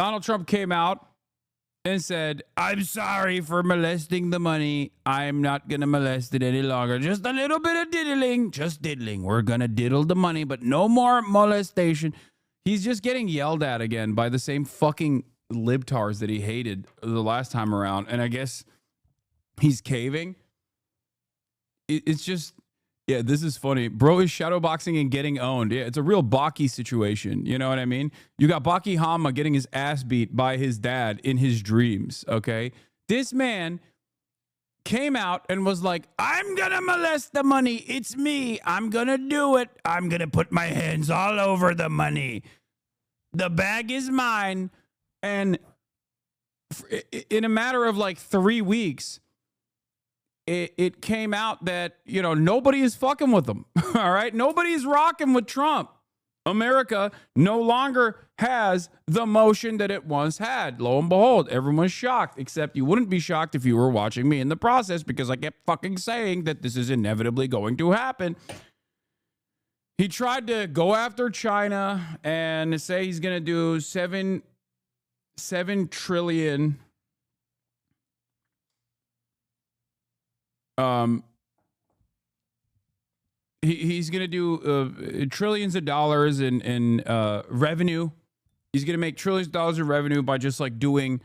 Donald Trump came out and said, I'm sorry for molesting the money. I'm not going to molest it any longer. Just a little bit of diddling. Just diddling. We're going to diddle the money, but no more molestation. He's just getting yelled at again by the same fucking libtards that he hated the last time around. And I guess he's caving. It's just, yeah, this is funny. Bro is shadowboxing and getting owned. Yeah, it's a real Baki situation. You know what I mean? You got Baki Hama getting his ass beat by his dad in his dreams, okay? This man came out and was like, I'm going to molest the money. It's me. I'm going to do it. I'm going to put my hands all over the money. The bag is mine. And in a matter of like 3 weeks, it came out that, you know, nobody is fucking with them. All right. Nobody's rocking with Trump. America no longer has the motion that it once had. Lo and behold, everyone's shocked, except you wouldn't be shocked if you were watching me in the process, because I kept fucking saying that this is inevitably going to happen. He tried to go after China and say he's going to do 7 trillion. He's going to do trillions of dollars in revenue. He's going to make trillions of dollars of revenue by just like doing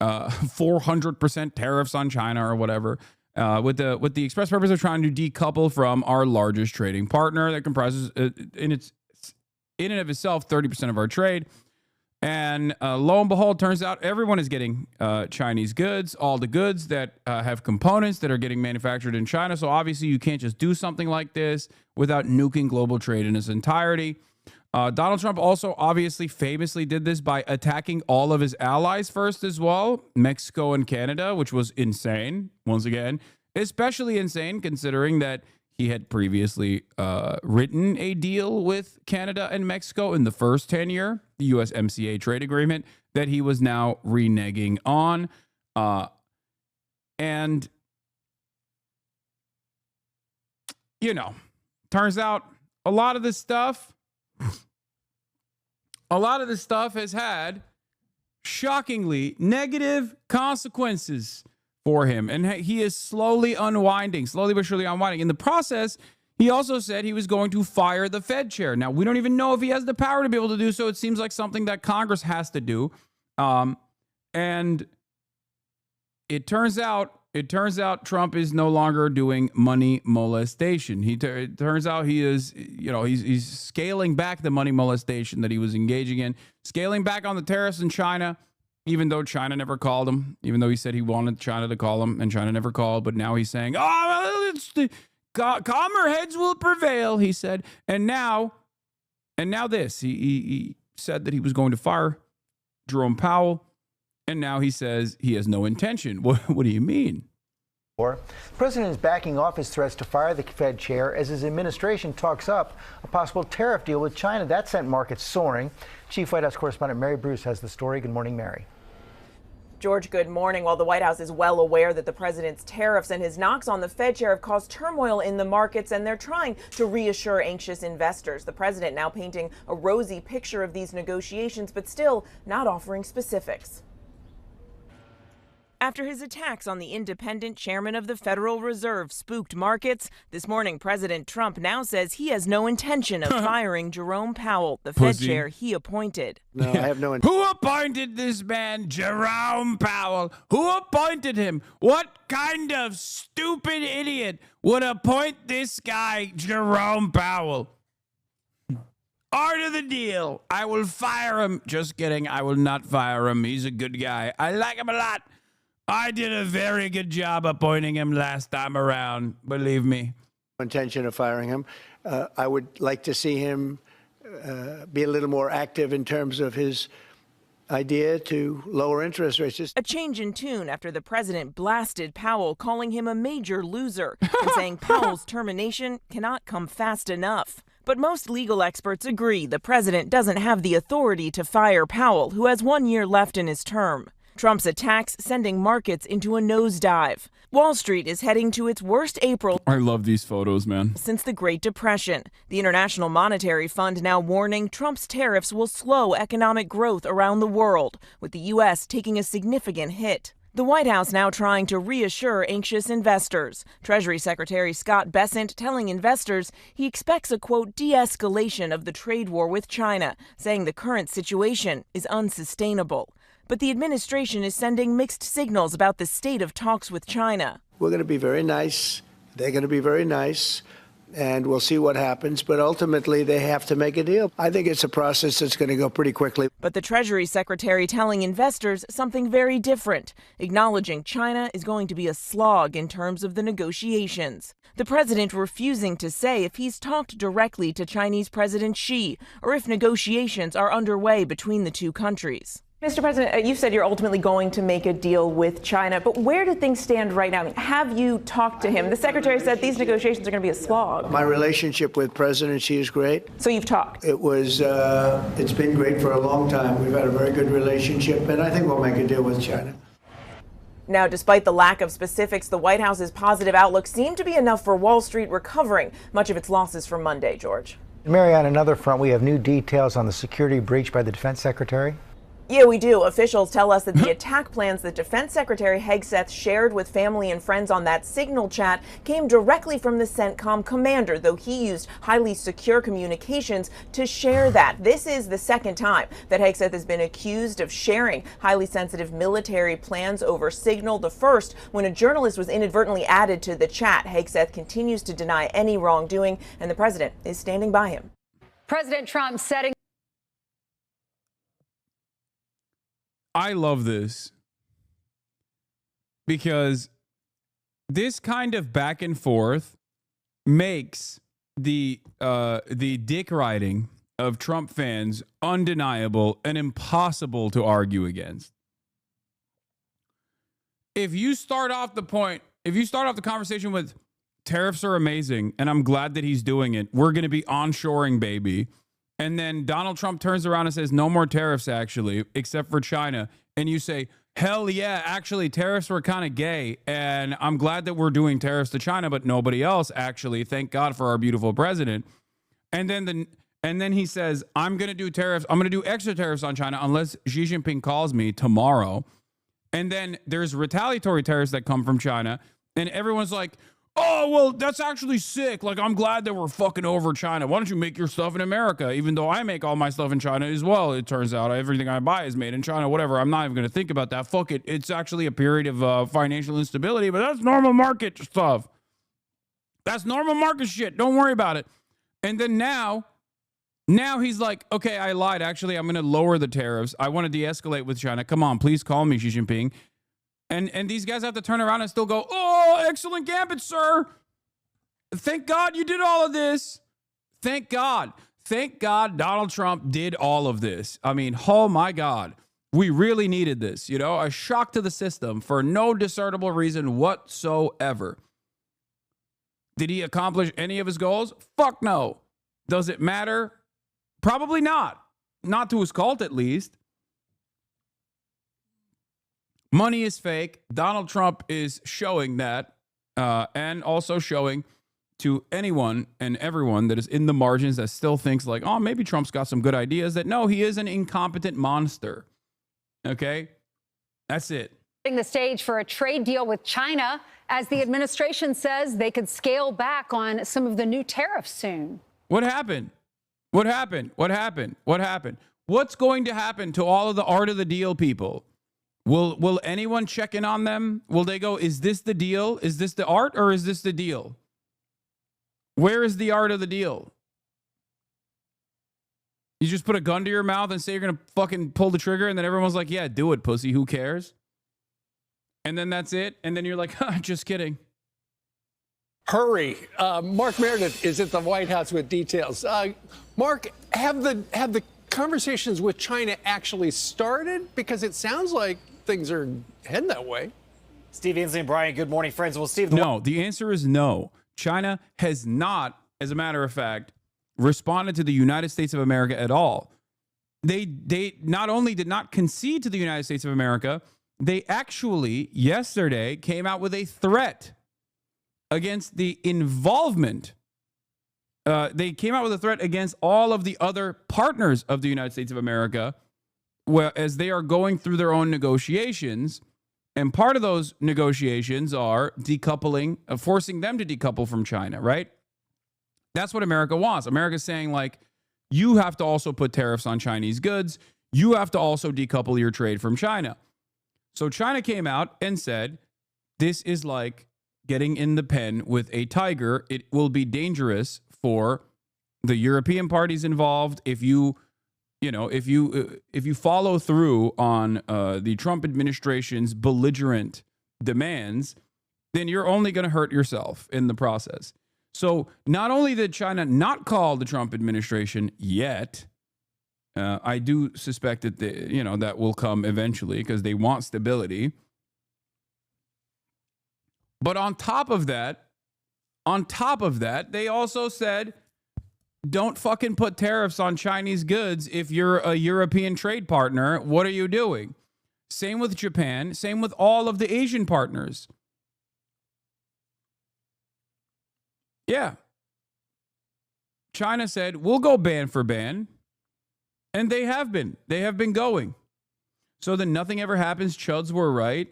400% tariffs on China or whatever, with the express purpose of trying to decouple from our largest trading partner that comprises in and of itself 30% of our trade. And lo and behold, turns out everyone is getting Chinese goods, all the goods that have components that are getting manufactured in China. So obviously you can't just do something like this without nuking global trade in its entirety. Donald Trump also obviously famously did this by attacking all of his allies first as well, Mexico and Canada, which was insane, once again, especially insane considering that he had previously written a deal with Canada and Mexico in the first tenure, the USMCA trade agreement, that he was now reneging on. And, you know, turns out a lot of this stuff has had shockingly negative consequences for him. And he is slowly but surely unwinding. In the process, he also said he was going to fire the Fed chair. Now, we don't even know if he has the power to be able to do so. It seems like something that Congress has to do. And it turns out Trump is no longer doing money molestation. It turns out he is, you know, he's scaling back the money molestation that he was engaging in, scaling back on the tariffs in China, even though China never called him, even though he said he wanted China to call him and China never called. But now he's saying, oh, it's the calmer heads will prevail, he said. And now this, he said that he was going to fire Jerome Powell. And now he says he has no intention. What do you mean? The president is backing off his threats to fire the Fed chair as his administration talks up a possible tariff deal with China. That sent markets soaring. Chief White House correspondent Mary Bruce has the story. Good morning, Mary. George, good morning. While the White House is well aware that the president's tariffs and his knocks on the Fed chair have caused turmoil in the markets, and they're trying to reassure anxious investors. The president now painting a rosy picture of these negotiations, but still not offering specifics. After his attacks on the independent chairman of the Federal Reserve spooked markets, this morning President Trump now says he has no intention of firing Jerome Powell, the Fed chair he appointed. No, I have no Who appointed this man, Jerome Powell? Who appointed him? What kind of stupid idiot would appoint this guy, Jerome Powell? Art of the deal. I will fire him. Just kidding. I will not fire him. He's a good guy. I like him a lot. I did a very good job appointing him last time around, believe me. Intention of firing him. I would like to see him be a little more active in terms of his idea to lower interest rates. A change in tune after the president blasted Powell, calling him a major loser and saying Powell's termination cannot come fast enough. But most legal experts agree the president doesn't have the authority to fire Powell, who has 1 year left in his term. Trump's attacks sending markets into a nosedive. Wall Street is heading to its worst April I love these photos, man. since the Great Depression. The International Monetary Fund now warning Trump's tariffs will slow economic growth around the world, with the U.S. taking a significant hit. The White House now trying to reassure anxious investors. Treasury Secretary Scott Bessent telling investors he expects a, quote, de-escalation of the trade war with China, saying the current situation is unsustainable. But the administration is sending mixed signals about the state of talks with China. We're going to be very nice. They're going to be very nice. And we'll see what happens. But ultimately, they have to make a deal. I think it's a process that's going to go pretty quickly. But the Treasury Secretary telling investors something very different, acknowledging China is going to be a slog in terms of the negotiations. The president refusing to say if he's talked directly to Chinese President Xi or if negotiations are underway between the two countries. Mr. President, you said you're ultimately going to make a deal with China, but where do things stand right now? I mean, have you talked to him? The secretary said these negotiations are going to be a slog. My relationship with President Xi is great. So you've talked? It's been great for a long time. We've had a very good relationship, and I think we'll make a deal with China. Now, despite the lack of specifics, the White House's positive outlook seemed to be enough for Wall Street recovering much of its losses from Monday, George. Mary, on another front, we have new details on the security breach by the defense secretary. Yeah, we do. Officials tell us that the attack plans that Defense Secretary Hegseth shared with family and friends on that Signal chat came directly from the CENTCOM commander, though he used highly secure communications to share that. This is the second time that Hegseth has been accused of sharing highly sensitive military plans over Signal. The first, when a journalist was inadvertently added to the chat. Hegseth continues to deny any wrongdoing, and the president is standing by him. President Trump setting. I love this because this kind of back and forth makes the dick riding of Trump fans undeniable and impossible to argue against. If you start off the conversation with tariffs are amazing and I'm glad that he's doing it, we're going to be onshoring, baby. And then Donald Trump turns around and says, no more tariffs, actually, except for China. And you say, hell yeah, actually, tariffs were kind of gay. And I'm glad that we're doing tariffs to China, but nobody else, actually. Thank God for our beautiful president. And then he says, I'm going to do tariffs. I'm going to do extra tariffs on China unless Xi Jinping calls me tomorrow. And then there's retaliatory tariffs that come from China. And everyone's like, oh, well, that's actually sick. Like, I'm glad that we're fucking over China. Why don't you make your stuff in America? Even though I make all my stuff in China as well. It turns out everything I buy is made in China, whatever. I'm not even going to think about that. Fuck it. It's actually a period of financial instability, but that's normal market stuff. That's normal market shit. Don't worry about it. And then now he's like, okay, I lied. Actually, I'm going to lower the tariffs. I want to de-escalate with China. Come on, please call me, Xi Jinping. And these guys have to turn around and still go, oh, excellent gambit, sir. Thank God you did all of this. Thank God. Thank God Donald Trump did all of this. I mean, oh my God. We really needed this, you know, a shock to the system for no discernible reason whatsoever. Did he accomplish any of his goals? Fuck no. Does it matter? Probably not. Not to his cult, at least. Money is fake. Donald Trump is showing that and also showing to anyone and everyone that is in the margins that still thinks like, oh, maybe Trump's got some good ideas, that no, he is an incompetent monster. Okay? That's it. Setting the stage for a trade deal with China as the administration says they could scale back on some of the new tariffs soon. What happened? What happened? What happened? What happened? What's going to happen to all of the art of the deal people? Will anyone check in on them? Will they go, is this the deal? Is this the art or is this the deal? Where is the art of the deal? You just put a gun to your mouth and say you're going to fucking pull the trigger and then everyone's like, yeah, do it, pussy. Who cares? And then that's it. And then you're like, just kidding. Hurry. Mark Meredith is at the White House with details. Mark, have the conversations with China actually started? Because it sounds like things are heading that way. Steve Ainsley and Brian, good morning, friends. Well, Steve, no, the answer is no. China has not, as a matter of fact, responded to the United States of America at all. They not only did not concede to the United States of America, they actually yesterday came out with a threat against the involvement. They came out with a threat against all of the other partners of the United States of America, as they are going through their own negotiations. And part of those negotiations are decoupling, forcing them to decouple from China, right? That's what America wants. America's saying, like, you have to also put tariffs on Chinese goods. You have to also decouple your trade from China. So China came out and said, this is like getting in the pen with a tiger. It will be dangerous for the European parties involved if you follow through on the Trump administration's belligerent demands, then you're only going to hurt yourself in the process. So not only did China not call the Trump administration yet, I do suspect that that will come eventually because they want stability. But on top of that, they also said, don't fucking put tariffs on Chinese goods if you're a European trade partner. What are you doing? Same with Japan. Same with all of the Asian partners. Yeah. China said, we'll go ban for ban. And they have been. They have been going. So then nothing ever happens. Chuds were right.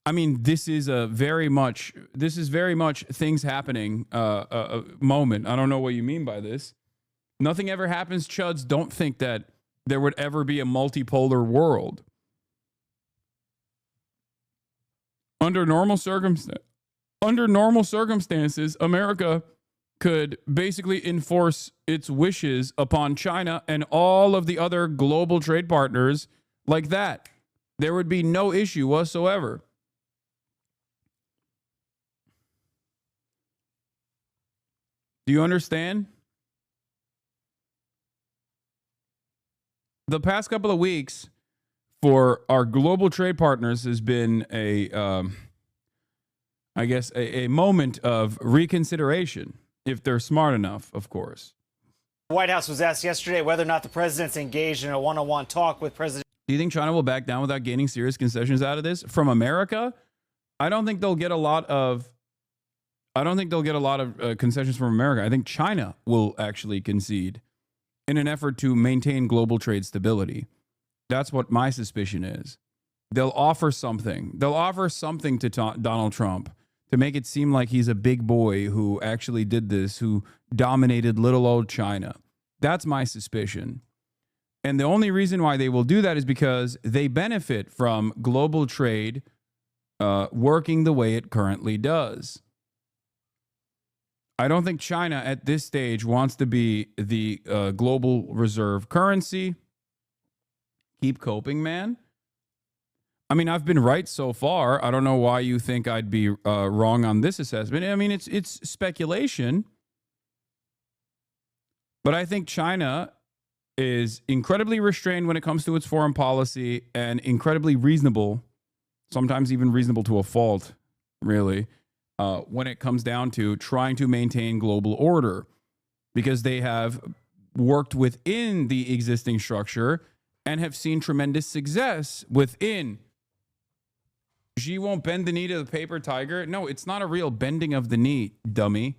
I mean, this is very much things happening moment. I don't know what you mean by this. Nothing ever happens. Chuds don't think that there would ever be a multipolar world. Under normal circumstances, America could basically enforce its wishes upon China and all of the other global trade partners like that. There would be no issue whatsoever. Do you understand? The past couple of weeks for our global trade partners has been a moment of reconsideration, if they're smart enough, of course. The White House was asked yesterday whether or not the president's engaged in a one-on-one talk with President. Do you think China will back down without gaining serious concessions out of this from America? I don't think they'll get a lot of concessions from America. I think China will actually concede in an effort to maintain global trade stability. That's what my suspicion is. They'll offer something. They'll offer something to Donald Trump to make it seem like he's a big boy who actually did this, who dominated little old China. That's my suspicion. And the only reason why they will do that is because they benefit from global trade working the way it currently does. I don't think China at this stage wants to be the global reserve currency. Keep coping, man. I mean, I've been right so far. I don't know why you think I'd be wrong on this assessment. I mean, it's speculation. But I think China is incredibly restrained when it comes to its foreign policy and incredibly reasonable, sometimes even reasonable to a fault, really, when it comes down to trying to maintain global order, because they have worked within the existing structure and have seen tremendous success within. Xi won't bend the knee to the paper tiger. No, it's not a real bending of the knee, dummy.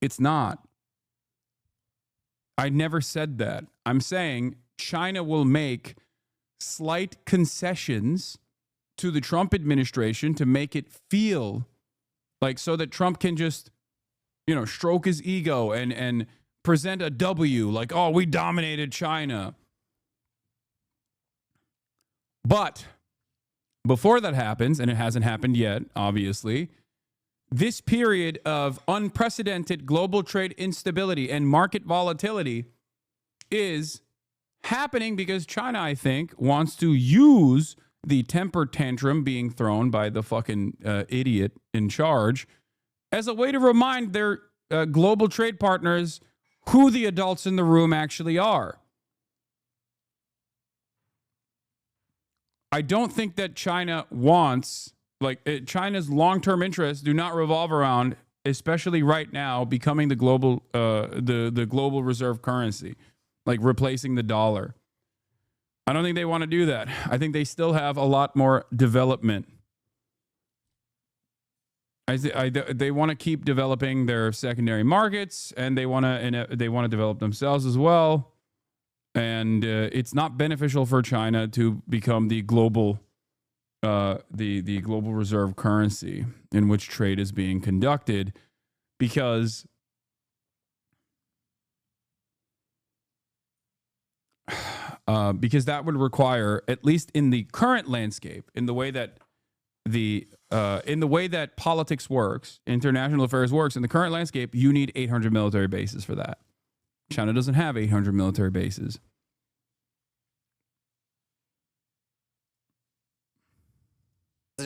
It's not. I never said that. I'm saying China will make slight concessions to the Trump administration to make it feel like, so that Trump can just, stroke his ego and present a W, like, oh, we dominated China. But before that happens, and it hasn't happened yet, obviously, this period of unprecedented global trade instability and market volatility is happening because China, I think, wants to use the temper tantrum being thrown by the fucking idiot in charge as a way to remind their global trade partners who the adults in the room actually are. I don't think that China wants, China's long-term interests do not revolve around, especially right now, becoming the global the global reserve currency, like replacing the dollar. I don't think they want to do that. I think they still have a lot more development. They want to keep developing their secondary markets, and they want to develop themselves as well. And it's not beneficial for China to become the global the global reserve currency in which trade is being conducted, because that would require, at least in the current landscape, in the way that politics works, international affairs works, in the current landscape, you need 800 military bases for that. China doesn't have 800 military bases.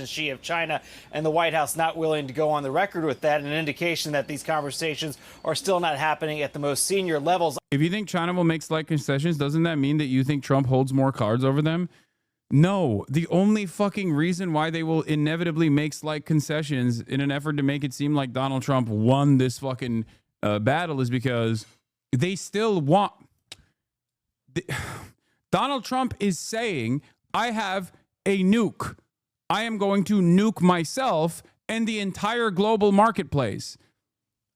Xi of China, and the White House not willing to go on the record with that, an indication that these conversations are still not happening at the most senior levels. If you think China will make slight concessions, doesn't that mean that you think Trump holds more cards over them? No. The only fucking reason why they will inevitably make slight concessions in an effort to make it seem like Donald Trump won this fucking battle is because they still want... Donald Trump is saying, I have a nuke. I am going to nuke myself and the entire global marketplace.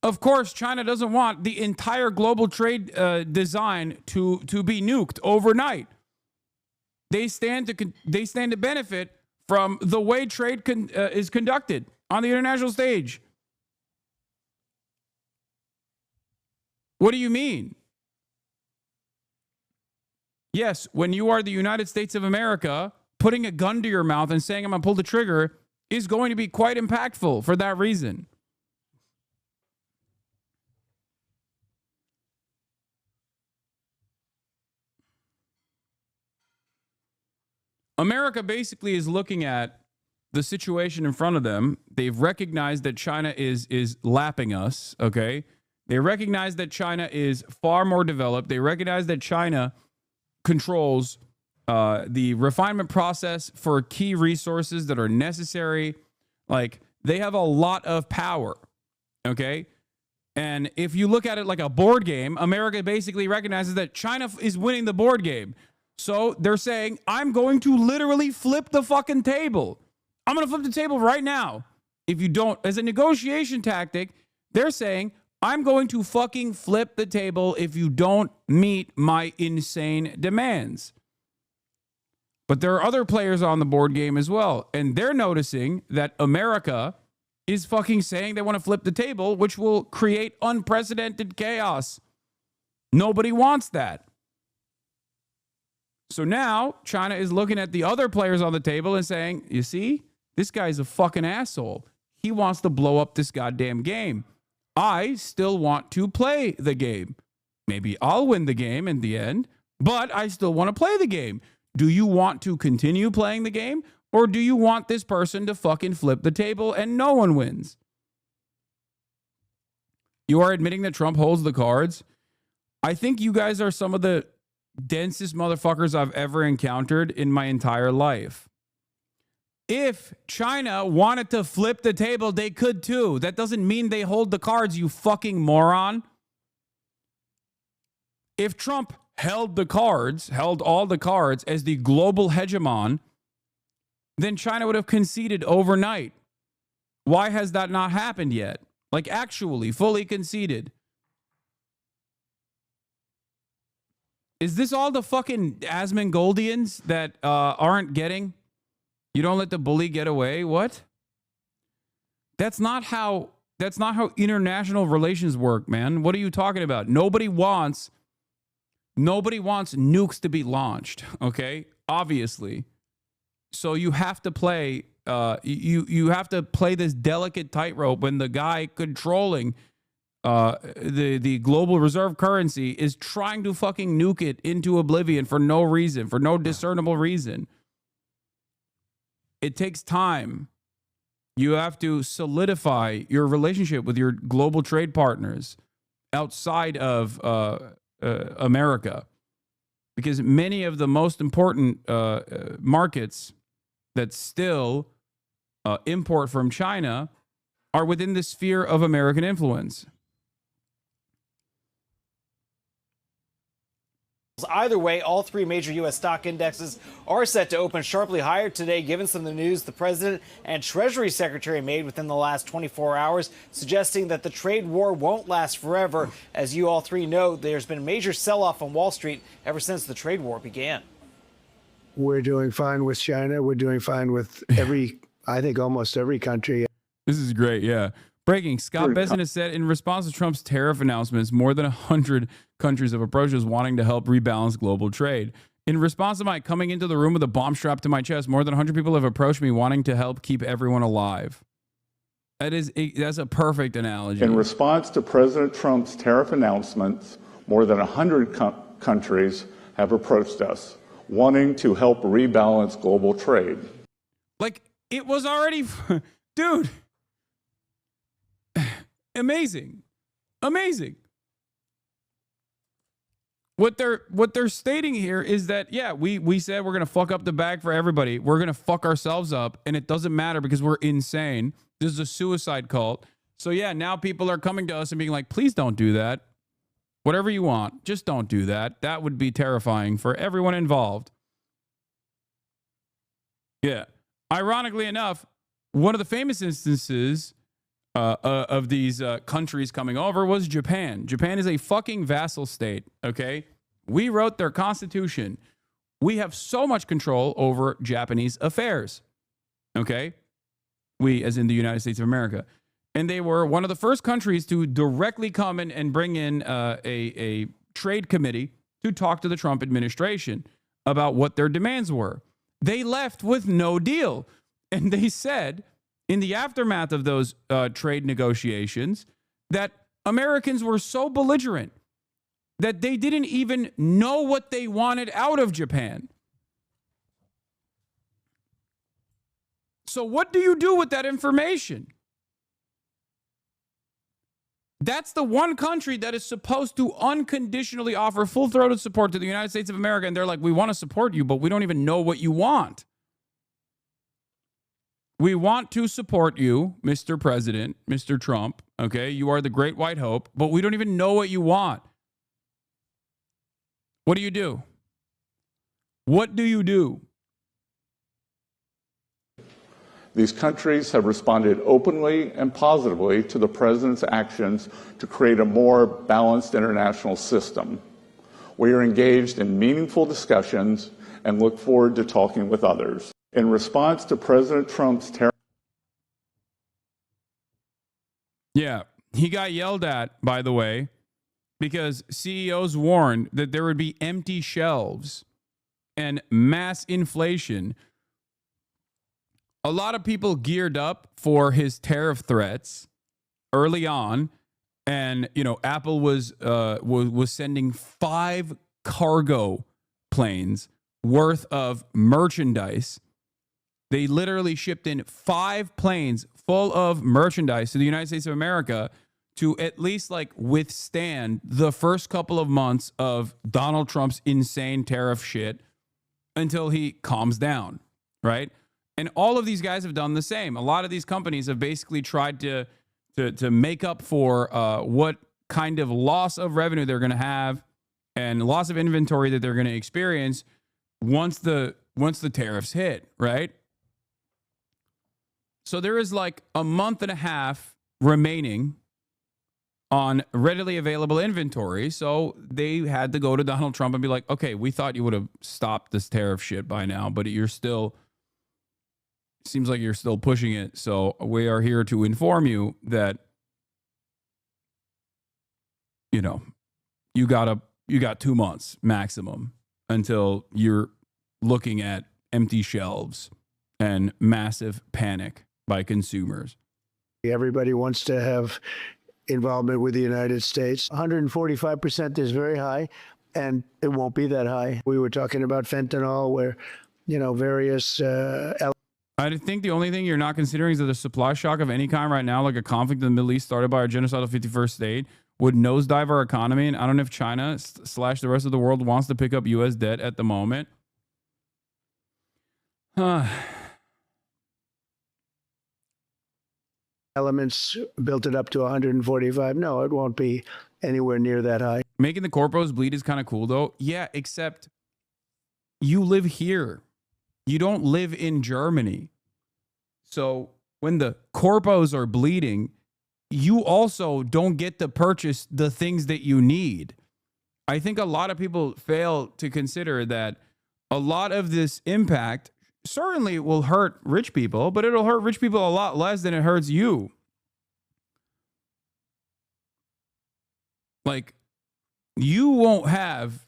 Of course, China doesn't want the entire global trade design to be nuked overnight. They stand to benefit from the way trade is conducted on the international stage. What do you mean? Yes, when you are the United States of America, putting a gun to your mouth and saying I'm going to pull the trigger is going to be quite impactful for that reason. America basically is looking at the situation in front of them. They've recognized that China is lapping us, okay? They recognize that China is far more developed. They recognize that China controls the refinement process for key resources that are necessary. Like, they have a lot of power, okay? And if you look at it like a board game, America basically recognizes that China is winning the board game. So they're saying, I'm going to literally flip the fucking table. I'm going to flip the table right now. If you don't, as a negotiation tactic, they're saying, I'm going to fucking flip the table if you don't meet my insane demands. But there are other players on the board game as well. And they're noticing that America is fucking saying they want to flip the table, which will create unprecedented chaos. Nobody wants that. So now China is looking at the other players on the table and saying, you see, this guy's a fucking asshole. He wants to blow up this goddamn game. I still want to play the game. Maybe I'll win the game in the end, but I still want to play the game. Do you want to continue playing the game, or do you want this person to fucking flip the table and no one wins? You are admitting that Trump holds the cards. I think you guys are some of the densest motherfuckers I've ever encountered in my entire life. If China wanted to flip the table, they could too. That doesn't mean they hold the cards, you fucking moron. If Trump held all the cards as the global hegemon, then China would have conceded overnight. Why has that not happened yet? Like, actually, fully conceded. Is this all the fucking Asmongoaldians that aren't getting? You don't let the bully get away? What? That's not how international relations work, man. What are you talking about? Nobody wants nukes to be launched, okay? Obviously. So you have to play you have to play this delicate tightrope when the guy controlling the global reserve currency is trying to fucking nuke it into oblivion for no reason, for no discernible reason. It takes time. You have to solidify your relationship with your global trade partners outside of America, because many of the most important markets that still import from China are within the sphere of American influence. Either way, all three major U.S. stock indexes are set to open sharply higher today, given some of the news the president and Treasury Secretary made within the last 24 hours, suggesting that the trade war won't last forever. As you all three know, there's been a major sell-off on Wall Street ever since the trade war began. We're doing fine with China. We're doing fine with I think almost every country. This is great, yeah. Breaking, Scott Bessent has said in response to Trump's tariff announcements, more than 100 countries have approached us wanting to help rebalance global trade. In response to my coming into the room with a bomb strapped to my chest, more than 100 people have approached me wanting to help keep everyone alive. That's a perfect analogy. In response to President Trump's tariff announcements, more than 100 countries have approached us wanting to help rebalance global trade. Like, it was already... Dude... Amazing. What they're stating here is that, yeah, we said we're going to fuck up the bag for everybody. We're going to fuck ourselves up, and it doesn't matter because we're insane. This is a suicide cult. So, yeah, now people are coming to us and being like, please don't do that. Whatever you want, just don't do that. That would be terrifying for everyone involved. Yeah. Ironically enough, one of the famous instances of these countries coming over was Japan. Japan is a fucking vassal state, okay? We wrote their constitution. We have so much control over Japanese affairs, okay? We, as in the United States of America. And they were one of the first countries to directly come in and bring in a trade committee to talk to the Trump administration about what their demands were. They left with no deal. And they said, in the aftermath of those trade negotiations, that Americans were so belligerent that they didn't even know what they wanted out of Japan. So what do you do with that information? That's the one country that is supposed to unconditionally offer full-throated support to the United States of America, and they're like, we want to support you, but we don't even know what you want. We want to support you, Mr. President, Mr. Trump, okay? You are the great white hope, but we don't even know what you want. What do you do? What do you do? These countries have responded openly and positively to the president's actions to create a more balanced international system. We are engaged in meaningful discussions and look forward to talking with others. In response to President Trump's tariff... Yeah, he got yelled at, by the way, because CEOs warned that there would be empty shelves and mass inflation. A lot of people geared up for his tariff threats early on, and Apple was sending 5 cargo planes worth of merchandise. They literally shipped in 5 planes full of merchandise to the United States of America to at least withstand the first couple of months of Donald Trump's insane tariff shit until he calms down, right? And all of these guys have done the same. A lot of these companies have basically tried to make up for what kind of loss of revenue they're going to have and loss of inventory that they're going to experience once the tariffs hit, right? So there is a month and a half remaining on readily available inventory. So they had to go to Donald Trump and be like, okay, we thought you would have stopped this tariff shit by now, but seems like you're still pushing it. So we are here to inform you that, you got 2 months maximum until you're looking at empty shelves and massive panic by consumers. Everybody wants to have involvement with the United States. 145% is very high, and it won't be that high. We were talking about fentanyl, where, various... I think the only thing you're not considering is that a supply shock of any kind right now, like a conflict in the Middle East started by our genocidal 51st state, would nosedive our economy. And I don't know if China / the rest of the world wants to pick up U.S. debt at the moment. elements built it up to 145. No, it won't be anywhere near that high. Making the corpos bleed is kind of cool, though. Yeah, except you live here. You don't live in Germany. So when the corpos are bleeding, you also don't get to purchase the things that you need. I think a lot of people fail to consider that a lot of this impact certainly will hurt rich people, but it'll hurt rich people a lot less than it hurts you. Like, you won't have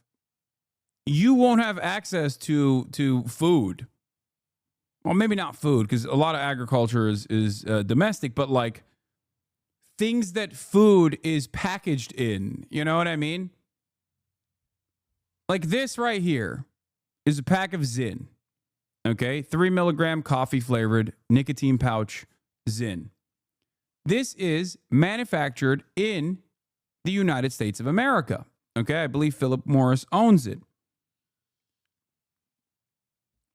access to food. Well, maybe not food, because a lot of agriculture is domestic, but like things that food is packaged in. You know what I mean? Like this right here is a pack of Zyn. Okay, 3 milligram coffee flavored nicotine pouch Zyn. This is manufactured in the United States of America. Okay, I believe Philip Morris owns it.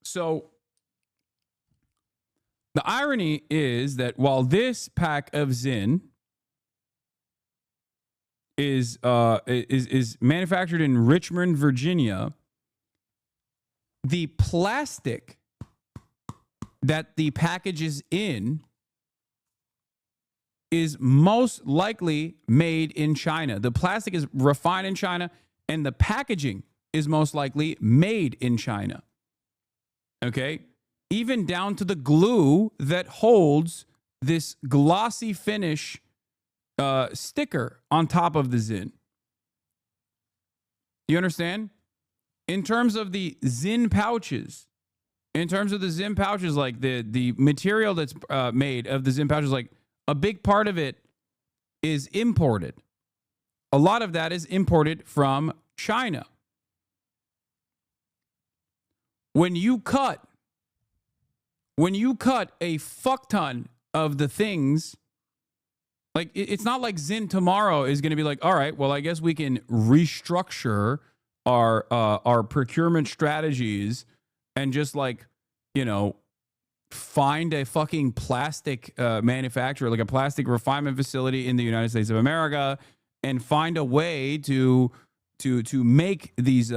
So the irony is that while this pack of Zyn is manufactured in Richmond, Virginia, the plastic that the package is in is most likely made in China. The plastic is refined in China, and the packaging is most likely made in China. Okay? Even down to the glue that holds this glossy finish sticker on top of the Zyn. You understand? In terms of the Zyn pouches, like the material that's made of the Zyn pouches, like a big part of it is imported. A lot of that is imported from China. When you cut a fuck ton of the things, like it's not like Zyn tomorrow is going to be like, all right, well, I guess we can restructure our procurement strategies and just like, you know, find a fucking plastic manufacturer, like a plastic refinement facility in the United States of America, and find a way to make these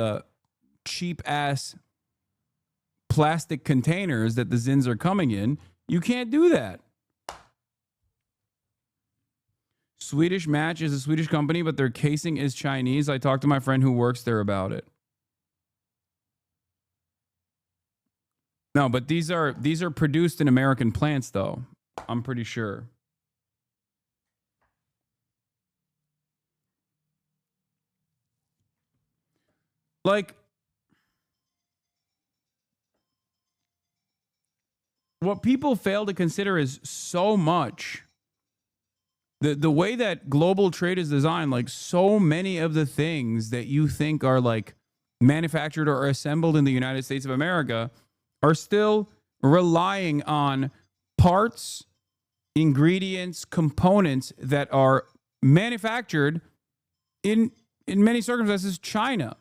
cheap ass plastic containers that the Zyns are coming in. You can't do that. Swedish Match is a Swedish company, but their casing is Chinese. I talked to my friend who works there about it. No, but these are produced in American plants, though. I'm pretty sure. Like, what people fail to consider is so much. The way that global trade is designed, like so many of the things that you think are like manufactured or assembled in the United States of America are still relying on parts, ingredients, components that are manufactured in many circumstances, China.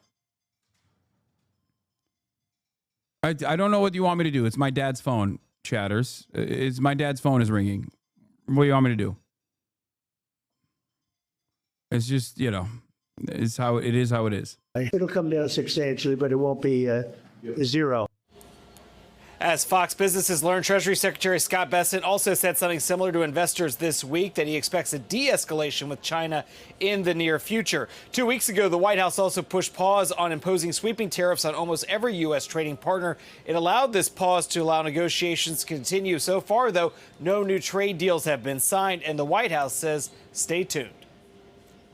I don't know what you want me to do. It's my dad's phone, chatters. It's my dad's phone is ringing. What do you want me to do? It's just, you know, it's how it is. How it is. It'll come down substantially, but it won't be zero. As Fox Business has learned, Treasury Secretary Scott Bessent also said something similar to investors this week, that he expects a de-escalation with China in the near future. 2 weeks ago, the White House also pushed pause on imposing sweeping tariffs on almost every U.S. trading partner. It allowed this pause to allow negotiations to continue. So far, though, no new trade deals have been signed, and the White House says stay tuned.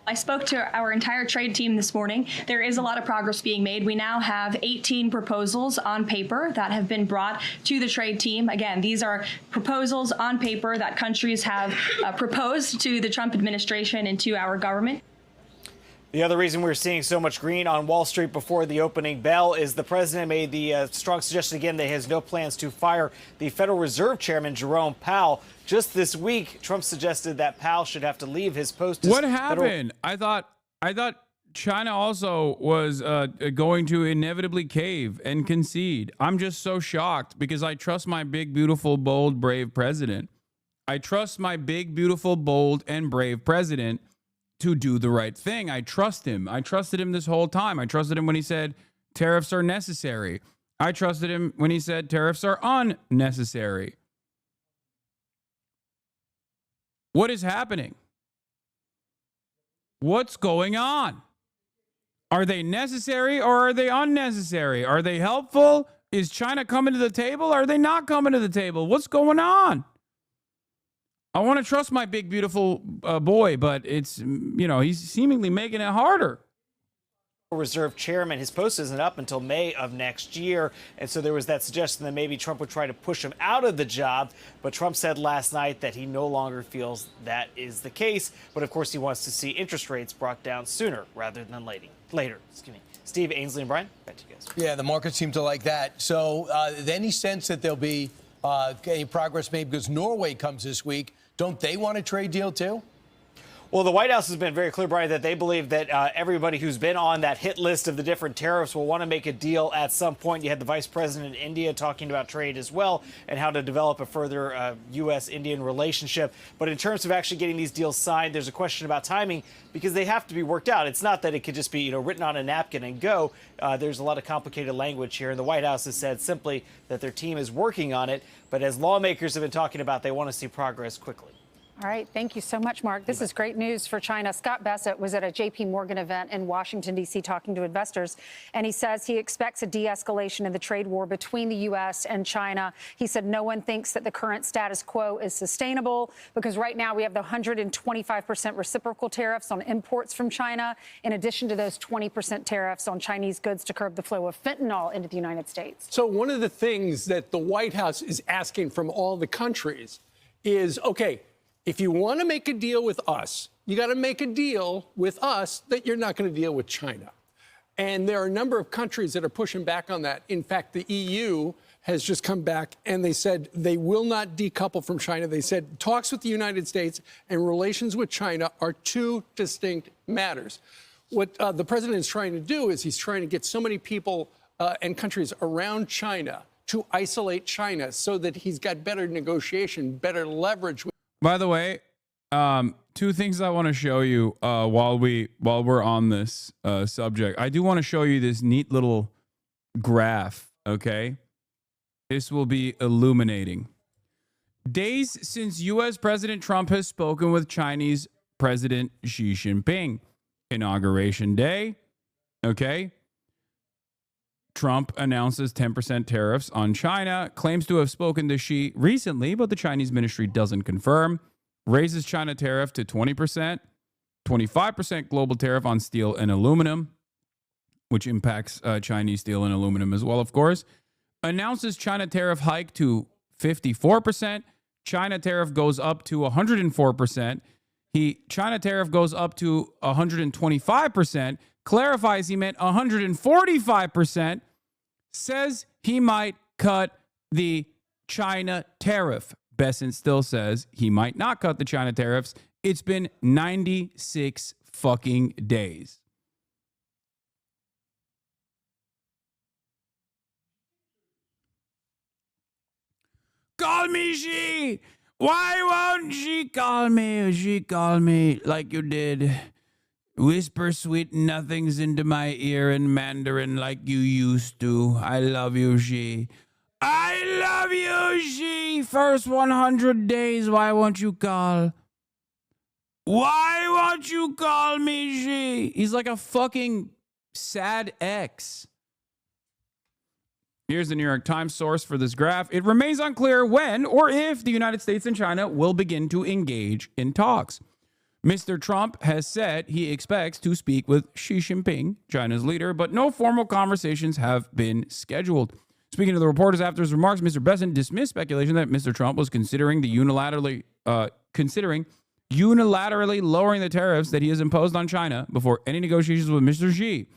I spoke to our entire trade team this morning. There is a lot of progress being made. We now have 18 proposals on paper that have been brought to the trade team. Again, these are proposals on paper that countries have proposed to the Trump administration and to our government. The other reason we're seeing so much green on Wall Street before the opening bell is the president made the strong suggestion again that he has no plans to fire the Federal Reserve Chairman Jerome Powell. Just this week, Trump suggested that Powell should have to leave his post. What happened? I thought China also was going to inevitably cave and concede. I'm just so shocked because I trust my big, beautiful, bold, brave president. I trust my big, beautiful, bold, and brave president to do the right thing. I trust him. I trusted him this whole time. I trusted him when he said tariffs are necessary. I trusted him when he said tariffs are unnecessary. What is happening? What's going on? Are they necessary or are they unnecessary? Are they helpful? Is China coming to the table? Are they not coming to the table? What's going on? I want to trust my big, beautiful boy, but it's, he's seemingly making it harder. Reserve chairman. His post isn't up until May of next year. And so there was that suggestion that maybe Trump would try to push him out of the job. But Trump said last night that he no longer feels that is the case. But of course, he wants to see interest rates brought down sooner rather than later. Excuse me. Steve, Ainsley, and Brian, back to you guys. Yeah, the markets seem to like that. So any sense that there'll be any progress made because Norway comes this week? Don't they want a trade deal too? Well, the White House has been very clear, Brian, that they believe that everybody who's been on that hit list of the different tariffs will want to make a deal at some point. You had the vice president in India talking about trade as well and how to develop a further U.S.-Indian relationship. But in terms of actually getting these deals signed, there's a question about timing because they have to be worked out. It's not that it could just be, written on a napkin and go. There's a lot of complicated language here. And the White House has said simply that their team is working on it. But as lawmakers have been talking about, they want to see progress quickly. All right. Thank you so much, Mark. This is great news for China. Scott Bassett was at a J.P. Morgan event in Washington, D.C., talking to investors, and he says he expects a de-escalation in the trade war between the U.S. and China. He said no one thinks that the current status quo is sustainable because right now we have the 125% reciprocal tariffs on imports from China, in addition to those 20% tariffs on Chinese goods to curb the flow of fentanyl into the United States. So one of the things that the White House is asking from all the countries is, okay, if you want to make a deal with us, you got to make a deal with us that you're not going to deal with China. And there are a number of countries that are pushing back on that. In fact, the EU has just come back and they said they will not decouple from China. They said talks with the United States and relations with China are two distinct matters. What the president is trying to do is he's trying to get so many people and countries around China to isolate China so that he's got better negotiation, better leverage. By the way, two things I want to show you while we're on this subject. I do want to show you this neat little graph, okay? This will be illuminating. Days since U.S. President Trump has spoken with Chinese President Xi Jinping. Inauguration Day, okay? Trump announces 10% tariffs on China, claims to have spoken to Xi recently, but the Chinese ministry doesn't confirm. Raises China tariff to 20%, 25% global tariff on steel and aluminum, which impacts Chinese steel and aluminum as well, of course. Announces China tariff hike to 54%. China tariff goes up to 104%. China tariff goes up to 125%. Clarifies he meant 145%, says he might cut the China tariff. Bessent still says he might not cut the China tariffs. It's been 96 fucking days. Call me Xi. Why won't she call me? She call me like you did. Whisper sweet nothings into my ear in Mandarin like you used to. I love you, Xi. I love you, Xi. First 100 days, why won't you call? Why won't you call me, Xi? He's like a fucking sad ex. Here's the New York Times source for this graph. It remains unclear when or if the United States and China will begin to engage in talks. Mr. Trump has said he expects to speak with Xi Jinping, China's leader, but no formal conversations have been scheduled. Speaking to the reporters after his remarks, Mr. Bessent dismissed speculation that Mr. Trump was considering unilaterally lowering the tariffs that he has imposed on China before any negotiations with Mr. Xi.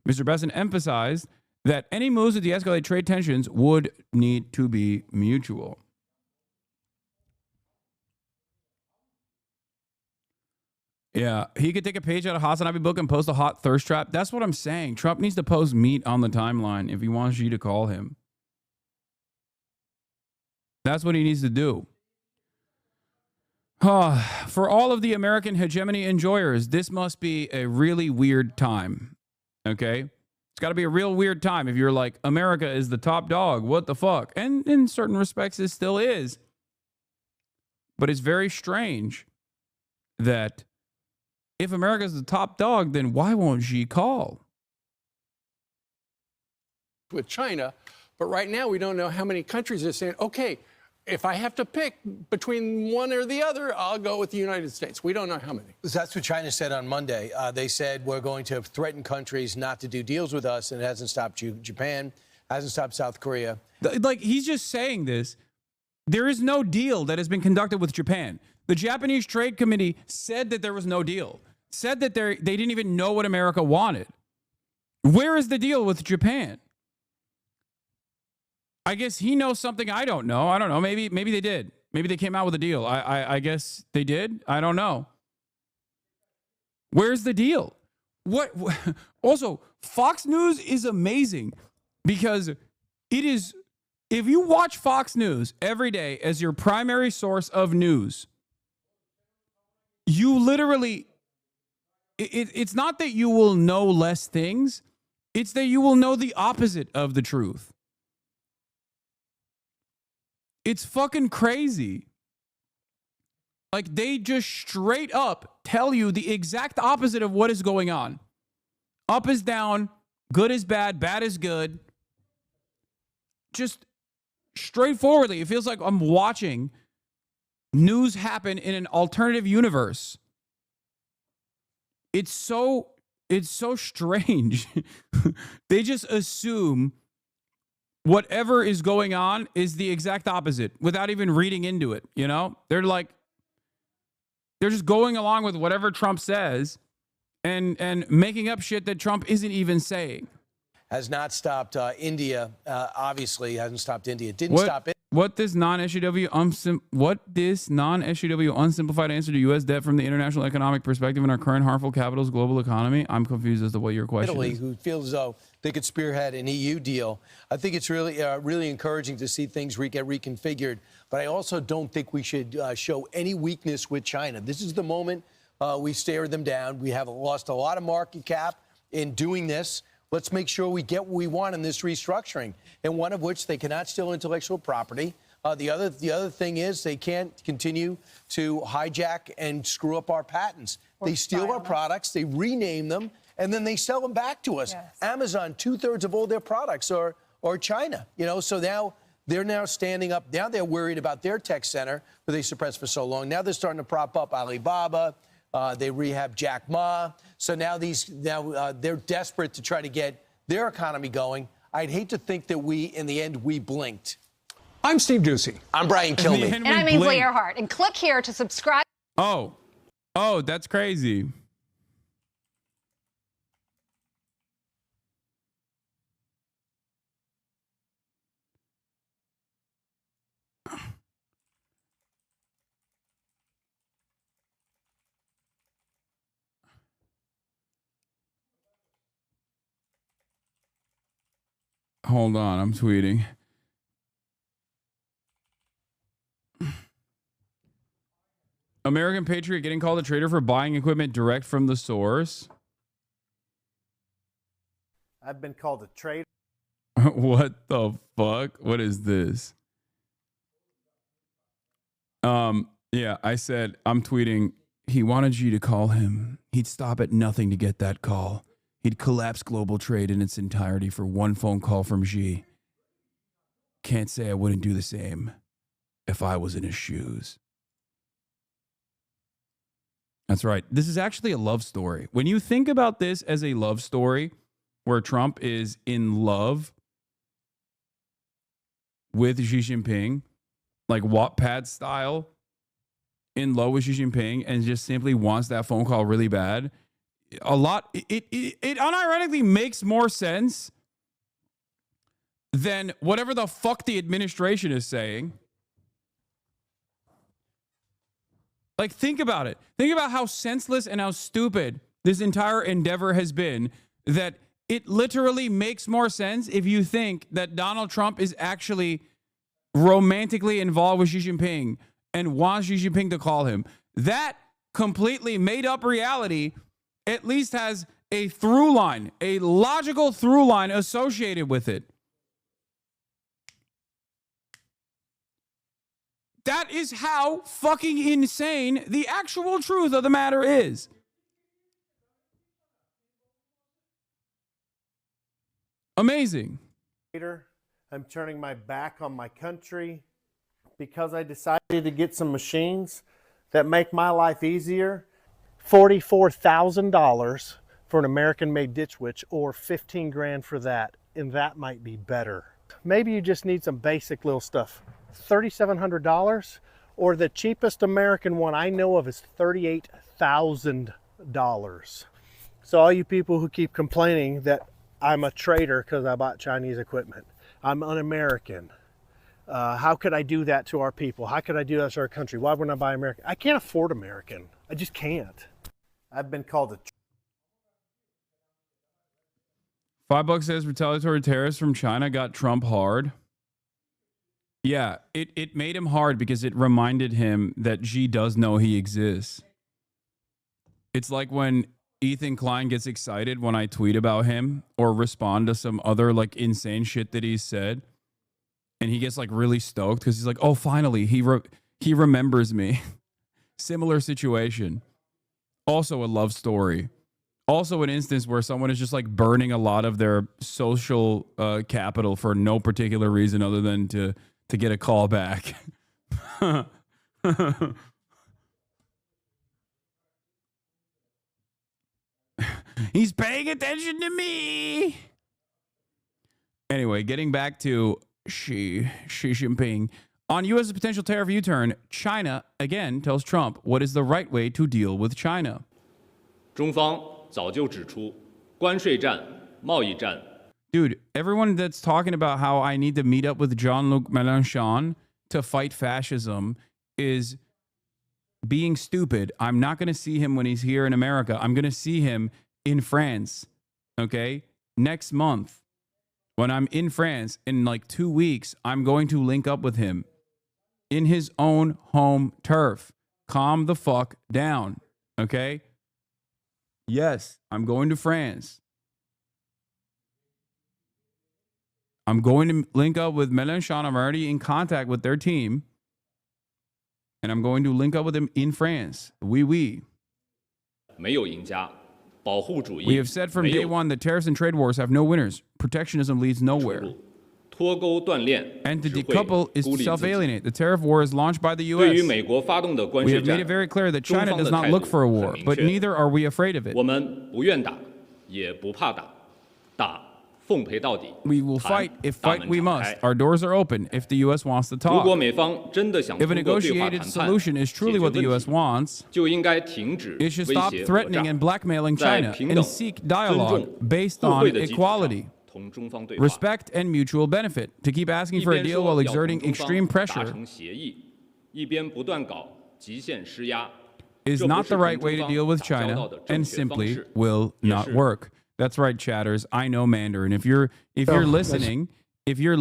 Mr. Bessent emphasized that any moves to de-escalate trade tensions would need to be mutual. Yeah, he could take a page out of Hassan Abi book and post a hot thirst trap. That's what I'm saying. Trump needs to post meat on the timeline if he wants you to call him. That's what he needs to do. For all of the American hegemony enjoyers, this must be a really weird time. Okay? It's got to be a real weird time if you're like, America is the top dog. What the fuck? And in certain respects, it still is. But it's very strange that if America is the top dog, then why won't Xi call? With China, but right now we don't know how many countries are saying, okay, if I have to pick between one or the other, I'll go with the United States. We don't know how many. That's what China said on Monday. They said we're going to threaten countries not to do deals with us, and it hasn't stopped Japan, hasn't stopped South Korea. Like, he's just saying this. There is no deal that has been conducted with Japan. The Japanese Trade Committee said that there was no deal, said that they didn't even know what America wanted. Where is the deal with Japan? I guess he knows something I don't know. I don't know. Maybe they did. Maybe they came out with a deal. I guess they did. I don't know. Where's the deal? What? Also, Fox News is amazing because it is, if you watch Fox News every day as your primary source of news, you literally, it's not that you will know less things. It's that you will know the opposite of the truth. It's fucking crazy. Like, they just straight up tell you the exact opposite of what is going on. Up is down, good is bad, bad is good. Just straightforwardly, it feels like I'm watching news happen in an alternative universe. It's so strange. They just assume whatever is going on is the exact opposite without even reading into it, you know? They're just going along with whatever Trump says and making up shit that Trump isn't even saying. Has not stopped India, obviously hasn't stopped India. Didn't stop it. What this non-SJW unsimplified answer to U.S. debt from the international economic perspective in our current harmful capital's global economy? I'm confused as to what your question Italy, is. who feels as though they could spearhead an EU deal. I think it's really encouraging to see things get reconfigured. But I also don't think we should show any weakness with China. This is the moment we stare them down. We have lost a lot of market cap in doing this. Let's make sure we get what we want in this restructuring, and one of which they cannot steal intellectual property. The other thing is they can't continue to hijack and screw up our patents. They steal our products, they rename them, and then they sell them back to us. Yes. Amazon, 2/3 of all their products are China. You know, so now they're now standing up. Now they're worried about their tech center that they suppressed for so long. Now they're starting to prop up Alibaba. They rehab Jack Ma. So now they're desperate to try to get their economy going. I'd hate to think that in the end, we blinked. I'm Steve Doocy. I'm Brian Kilmeade. And I'm Ainsley Earhart. And click here to subscribe. Oh, that's crazy. Hold on, I'm tweeting. American Patriot getting called a traitor for buying equipment direct from the source. I've been called a traitor. What the fuck? What is this? Yeah, I said, I'm tweeting, he wanted you to call him. He'd stop at nothing to get that call. He'd collapse global trade in its entirety for one phone call from Xi. Can't say I wouldn't do the same if I was in his shoes. That's right. This is actually a love story. When you think about this as a love story where Trump is in love with Xi Jinping, like Wattpad style, in love with Xi Jinping, and just simply wants that phone call really bad, it unironically makes more sense than whatever the fuck the administration is saying. Like, think about it. Think about how senseless and how stupid this entire endeavor has been, that it literally makes more sense if you think that Donald Trump is actually romantically involved with Xi Jinping and wants Xi Jinping to call him. That completely made up reality at least has a through line, a logical through line associated with it. That is how fucking insane the actual truth of the matter is. Amazing. I'm turning my back on my country because I decided to get some machines that make my life easier. $44,000 for an American-made ditch witch, or 15 grand for that, and that might be better. Maybe you just need some basic little stuff. $3,700, or the cheapest American one I know of is $38,000. So all you people who keep complaining that I'm a traitor because I bought Chinese equipment, I'm un-American. How could I do that to our people? How could I do that to our country? Why wouldn't I buy American? I can't afford American. I just can't. I've been called a $5 says retaliatory tariffs from China got Trump hard. Yeah, it made him hard because it reminded him that Xi does know he exists. It's like when Ethan Klein gets excited when I tweet about him or respond to some other like insane shit that he's said. And he gets like really stoked because he's like, oh, finally, he remembers me. Similar situation. Also a love story. Also an instance where someone is just like burning a lot of their social capital for no particular reason other than to get a call back. He's paying attention to me. Anyway, getting back to Xi Jinping. On U.S. potential tariff U-turn, China, again, tells Trump what is the right way to deal with China. 中方早就指出，关税战、贸易战。 Dude, everyone that's talking about how I need to meet up with Jean-Luc Mélenchon to fight fascism is being stupid. I'm not going to see him when he's here in America. I'm going to see him in France, okay? Next month. When I'm in France in like 2 weeks, I'm going to link up with him in his own home turf. Calm the fuck down, okay? Yes, I'm going to France. I'm going to link up with Mélenchon. I'm already in contact with their team. And I'm going to link up with him in France. Oui, oui. 没有赢家。 We have said from day one that tariffs and trade wars have no winners. Protectionism leads nowhere. And to decouple is to self-alienate. The tariff war is launched by the U.S. We have made it very clear that China does not look for a war, but neither are we afraid of it. We will fight if fight we must. Our doors are open if the U.S. wants to talk. If a negotiated solution is truly what the U.S. wants, it should stop threatening and blackmailing China and seek dialogue based on equality, respect, and mutual benefit. To keep asking for a deal while exerting extreme pressure is not the right way to deal with China and simply will not work. That's right, chatters. I know Mandarin. If you're listening, if you're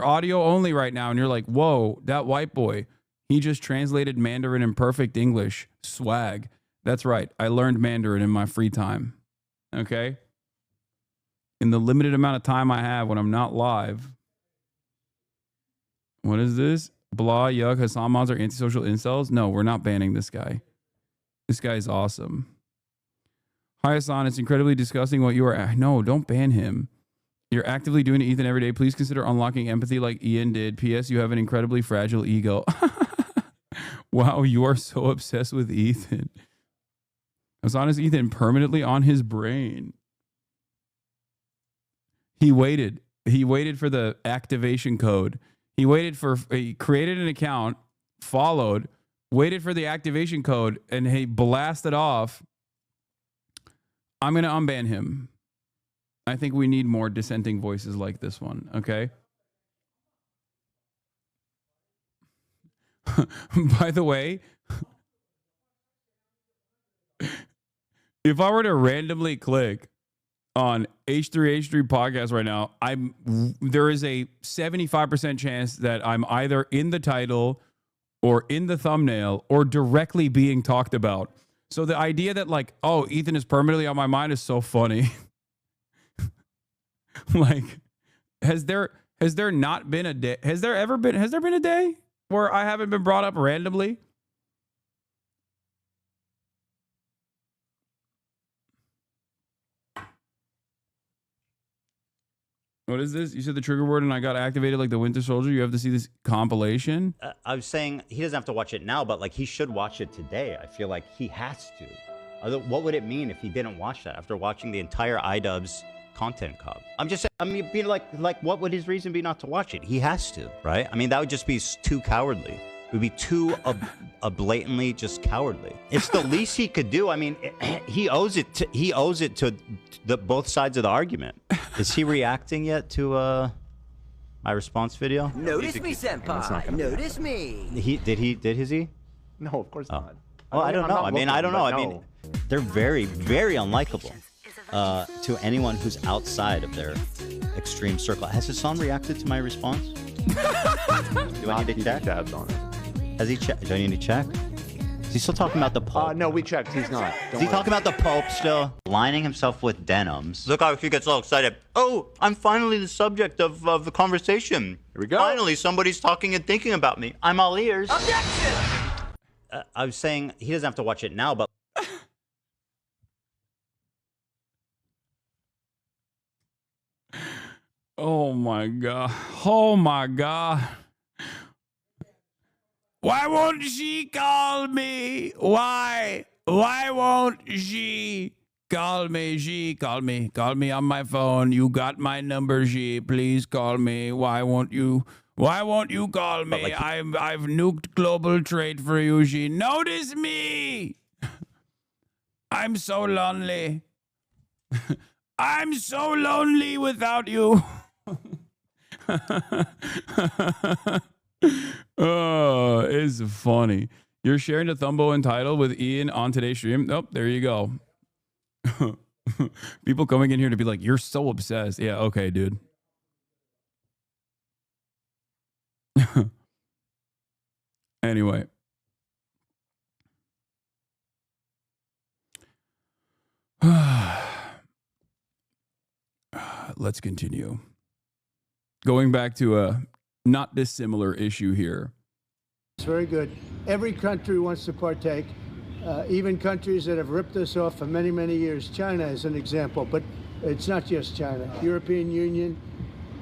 audio only right now and you're like, whoa, that white boy, he just translated Mandarin in perfect English. Swag. That's right. I learned Mandarin in my free time. Okay? In the limited amount of time I have when I'm not live. What is this? Blah, yuck, Hassan mods are antisocial incels? No, we're not banning this guy. This guy is awesome. Hi, Hassan. It's incredibly disgusting what you are. No, don't ban him. You're actively doing to Ethan every day. Please consider unlocking empathy like Ian did. P.S. You have an incredibly fragile ego. Wow, you are so obsessed with Ethan. Hassan is Ethan permanently on his brain. He waited. He waited for the activation code. He created an account, followed, waited for the activation code, and he blasted off. I'm going to unban him. I think we need more dissenting voices like this one, okay? By the way, if I were to randomly click on H3H3 podcast right now, there is a 75% chance that I'm either in the title or in the thumbnail or directly being talked about. So the idea that like, oh, Ethan is permanently on my mind is so funny. Like, has there not been a day? Has there been a day where I haven't been brought up randomly? What is this? You said the trigger word and I got activated like the Winter Soldier. You have to see this compilation. I was saying he doesn't have to watch it now, but like he should watch it today. I feel like he has to. What would it mean if he didn't watch that after watching the entire iDubbbz content cop? I'm just saying, I mean, being like what would his reason be not to watch it? He has to, right? I mean, that would just be too cowardly. It would be too blatantly just cowardly. It's the least he could do. I mean, he owes it to both sides of the argument. Is he reacting yet to my response video? Notice me, senpai. Notice me. Did he? No, of course not. Well, I don't know. I mean, I don't know. I mean, they're very, very unlikable to anyone who's outside of their extreme circle. Has Hassan reacted to my response? Do I need to check? Tabs on it. Has he checked? Do I need to check? Is he still talking about the Pope? No, we checked. He's not. Is he talking about the Pope still? Lining himself with denims. Look how he gets all excited. Oh, I'm finally the subject of the conversation. Here we go. Finally, somebody's talking and thinking about me. I'm all ears. Objection! I was saying he doesn't have to watch it now, but... Oh my God. Oh my God. Why won't she call me? Why? Why won't she call me? She call me. Call me on my phone. You got my number, she. Please call me. Why won't you call me? Like I've nuked global trade for you, she. Notice me. I'm so lonely. I'm so lonely without you. Oh, it's funny. You're sharing the Thumbo and title with Ian on today's stream. Nope, there you go. People coming in here to be like, you're so obsessed. Yeah, okay, dude. Anyway. Let's continue. Going back to a not dissimilar issue here. It's very good. Every country wants to partake, even countries that have ripped us off for many, many years. China is an example, but it's not just China. European Union,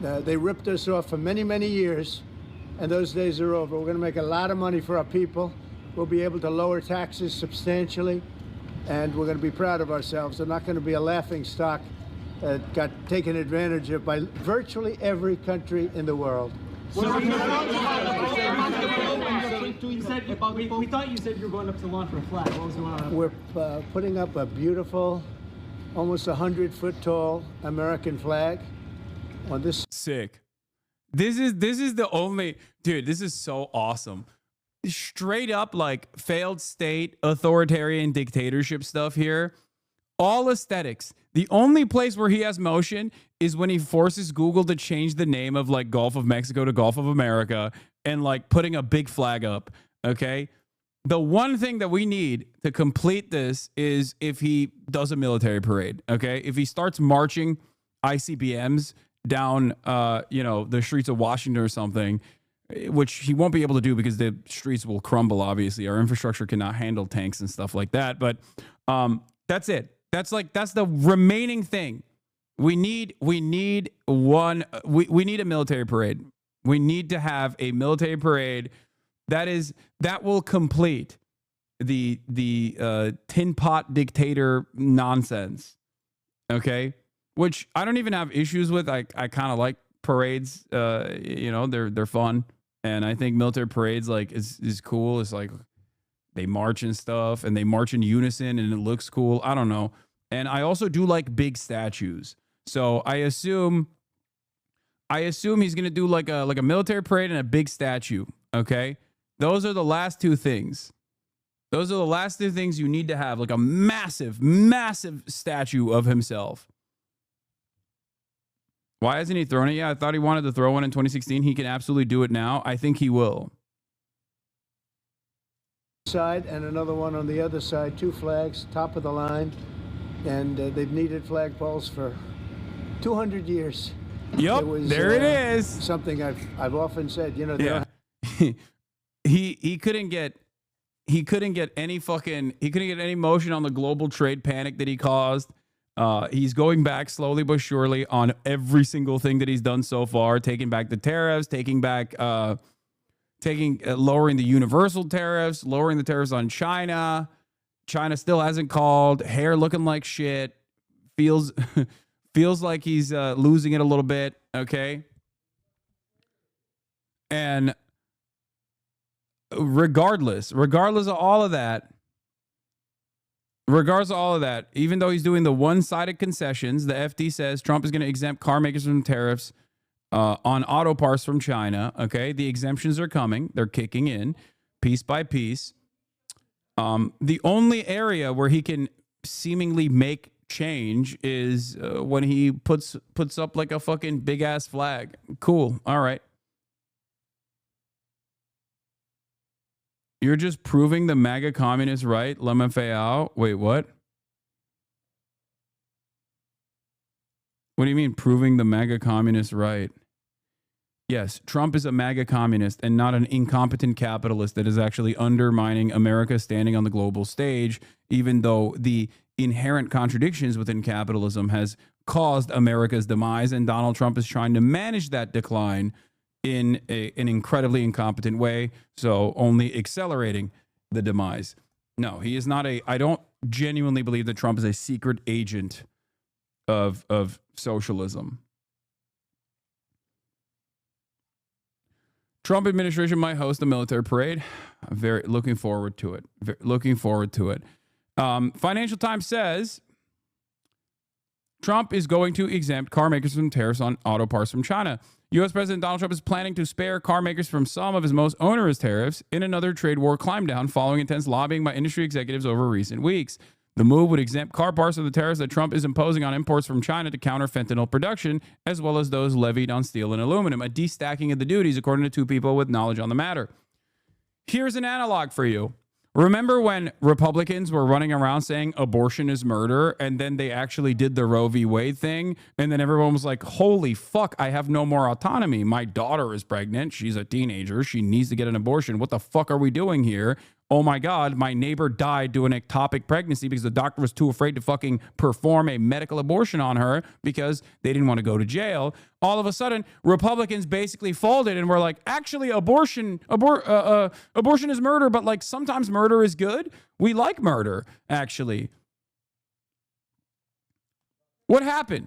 they ripped us off for many, many years, and those days are over. We're going to make a lot of money for our people. We'll be able to lower taxes substantially, and we're going to be proud of ourselves. They're not going to be a laughing stock that got taken advantage of by virtually every country in the world. We thought you said you were going up to launch for a flag. What was going on? We're putting up a beautiful, almost 100-foot tall American flag on this. Sick. This is the only, dude, this is so awesome. Straight up like failed state authoritarian dictatorship stuff here. All aesthetics. The only place where he has motion is when he forces Google to change the name of like Gulf of Mexico to Gulf of America and like putting a big flag up. Okay. The one thing that we need to complete this is if he does a military parade. Okay. If he starts marching ICBMs down, the streets of Washington or something, which he won't be able to do because the streets will crumble. Obviously, our infrastructure cannot handle tanks and stuff like that. But that's it. That's the remaining thing. We need a military parade. We need to have a military parade that will complete the tin pot dictator nonsense. Okay, which I don't even have issues with. I kind of like parades. They're fun, and I think military parades like is cool. It's like they march and stuff, and they march in unison, and it looks cool. I don't know. And I also do like big statues. So I assume he's gonna do like a military parade and a big statue. Okay, those are the last two things. Those are the last two things you need to have, like a massive, massive statue of himself. Why hasn't he thrown it yet? I thought he wanted to throw one in 2016. He can absolutely do it now. I think he will. side and another one on the other side, 2 flags, top of the line. And they've needed flagpoles for 200 years. Yep, there it is. Something I've often said, you know. Yeah. he couldn't get any motion on the global trade panic that he caused. He's going back slowly but surely on every single thing that he's done so far, taking back the tariffs, lowering the universal tariffs, lowering the tariffs on China. China still hasn't called. Hair looking like shit. Feels like he's losing it a little bit. Okay. And regardless of all of that, even though he's doing the one-sided concessions, the FT says Trump is going to exempt car makers from tariffs on auto parts from China. Okay. The exemptions are coming. They're kicking in piece by piece. The only area where he can seemingly make change is when he puts up like a fucking big ass flag. Cool. All right. You're just proving the MAGA communists right, LMFAO. Wait, what? What do you mean proving the MAGA communists right? Yes, Trump is a MAGA communist and not an incompetent capitalist that is actually undermining America standing on the global stage, even though the inherent contradictions within capitalism has caused America's demise, and Donald Trump is trying to manage that decline in an incredibly incompetent way, so only accelerating the demise. No, he is not I don't genuinely believe that Trump is a secret agent of socialism. Trump administration might host a military parade. I'm very looking forward to it. Financial Times says Trump is going to exempt car makers from tariffs on auto parts from China. U.S. President Donald Trump is planning to spare car makers from some of his most onerous tariffs in another trade war climb down following intense lobbying by industry executives over recent weeks. The move would exempt car parts of the tariffs that Trump is imposing on imports from China to counter fentanyl production, as well as those levied on steel and aluminum, a destacking of the duties, according to 2 people with knowledge on the matter. Here's an analog for you. Remember when Republicans were running around saying abortion is murder, and then they actually did the Roe v. Wade thing, and then everyone was like, holy fuck, I have no more autonomy. My daughter is pregnant. She's a teenager. She needs to get an abortion. What the fuck are we doing here? Oh my God, my neighbor died doing an ectopic pregnancy because the doctor was too afraid to fucking perform a medical abortion on her because they didn't want to go to jail. All of a sudden, Republicans basically folded and were like, actually, abortion is murder, but like sometimes murder is good. We like murder, actually. What happened?